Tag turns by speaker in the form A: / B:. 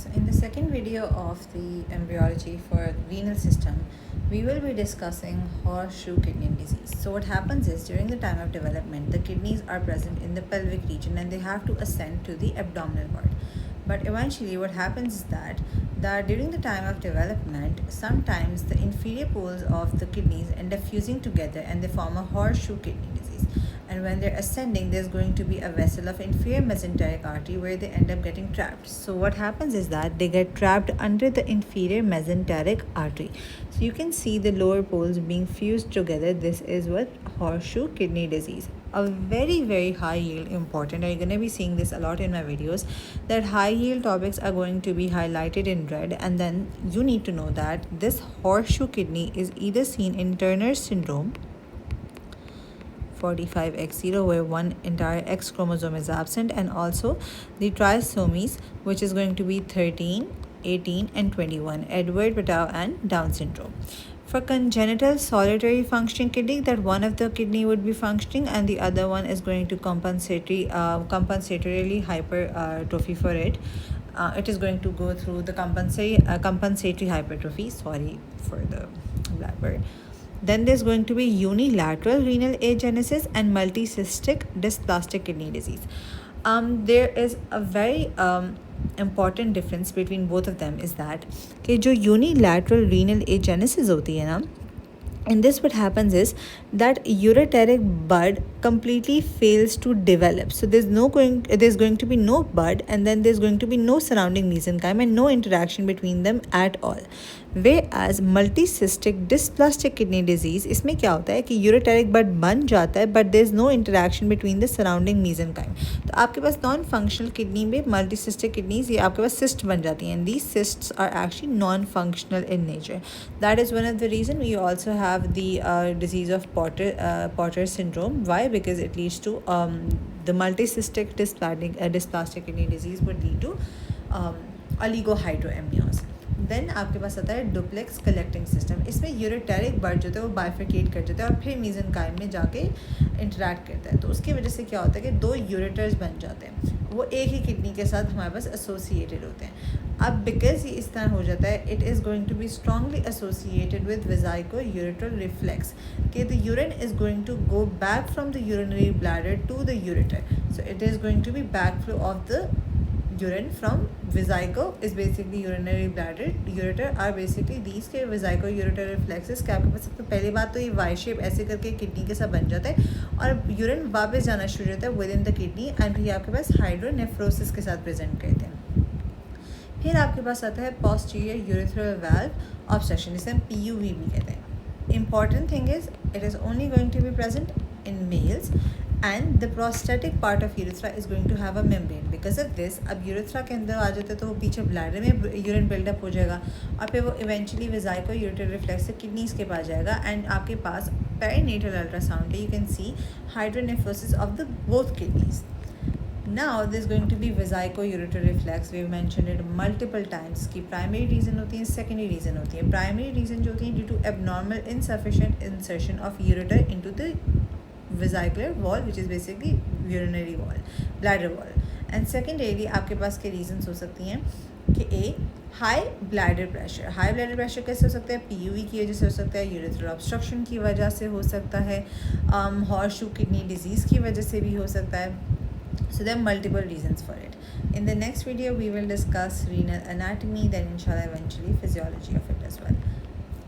A: So in the second video of the embryology for renal system, we will be discussing horseshoe kidney disease. So what happens is during the time of development, the kidneys are present in the pelvic region and they have to ascend to the abdominal part. But eventually what happens is that during the time of development, sometimes the inferior poles of the kidneys end up fusing together and they form a horseshoe kidney disease. And when they're ascending, there's going to be a vessel of inferior mesenteric artery where they end up getting trapped. So what happens is that they get trapped under the inferior mesenteric artery. So you can see the lower poles being fused together. This is what horseshoe kidney disease. A very high yield important. You're going to be seeing this a lot in my videos, that high yield topics are going to be highlighted in red, and then you need to know that this horseshoe kidney is either seen in Turner syndrome 45X0 where one entire X chromosome is absent, and also the trisomies, which is going to be 13, 18 and 21, Edward Patau and Down syndrome. For congenital solitary functioning kidney, that one of the kidney would be functioning and the other one is going to compensatorily hypertrophy for it. It is going to go through the compensatory hypertrophy. Sorry for the blabber. Then there's going to be unilateral renal agenesis and multicystic dysplastic kidney disease. There is a very important difference between both of them is that कि जो unilateral renal agenesis होती है ना, in this what happens is that ureteric bud completely fails to develop. So there's going to be no bud, and then there's going to be no surrounding mesenchyme and no interaction between them at all. Whereas multicystic dysplastic kidney disease, इसमें क्या होता है कि यूरेटेरिक बड बन जाता है but there is no interaction between the surrounding mesenchyme. तो आपके पास नॉन फंक्शनल किडनी में मल्टीसिस्टिक किडनीज ये आपके पास सिस्ट बन जाती हैं, and these cysts are actually non functional in nature. That is one of the reason we also have the disease of Potter syndrome. Why? Because it leads to the multicystic dysplastic kidney disease would lead to oligohydramnios. Then आपके पास आता है duplex collecting system. इसमें यूरेटेरिक bird जो होता है वो बाइफिकेट कर जाता है और फिर मीजेनकाइम में जाके इंटरेक्ट करता है. तो उसकी वजह से क्या होता है कि दो यूरेटर्स बन जाते हैं, वो एक ही किडनी के साथ हमारे पास एसोसिएटेड होते हैं. अब बिकॉज ये इस तरह हो जाता है, it is going to be strongly associated with vesico ureter reflex कि the urine is going to go back from the urinary bladder to the ureter. So it is going to be back flow of the urine from vesico is basically urinary bladder. Ureter are basically these के vesico ureter reflexes. क्या आपके पास सबसे पहली बात तो ये Y shape ऐसे करके किडनी के साथ बन जाता है और यूरिन वापस जाना शुरू होता है with in the kidney, and फिर आपके पास हाइड्रोनेफ्रोसिस के साथ प्रेजेंट करते हैं. फिर आपके पास आता है posterior urethral valve obstruction, जिसे हम PUV भी कहते हैं. Important thing is it is only going to be present in males, and the prostatic part of urethra is going to have a membrane. Because of this, अब urethra के अंदर आ जाता है तो वो पीछे ब्लैडर में यूरिन बिल्डअप हो जाएगा और फिर वो इवेंचुअली वेजाइको यूरेटर रिफ्लेक्स से किडनीज के पास जाएगा, एंड आपके पास पेरिनेटल अल्ट्रासाउंड है, you can see hydronephrosis of the both kidneys. Now there's going to be vesico ureter reflex. We've mentioned it multiple times कि primary reason होती है, secondary reason होती है. Primary reason जो होती है due to abnormal insufficient insertion of ureter into the vesicular wall, which is basically urinary wall, bladder wall. And secondarily आपके पास के reasons हो सकती हैं कि A, high bladder pressure. High bladder pressure कैसे हो सकता है? PUV की वजह से हो सकता है, यूरेथ्रल ऑब्स्ट्रक्शन की वजह से हो सकता है, हॉर्सशू किडनी डिजीज़ की वजह से भी हो सकता है. So there are multiple reasons for it. In the next video we will discuss renal anatomy, then inshallah eventually physiology of it as well.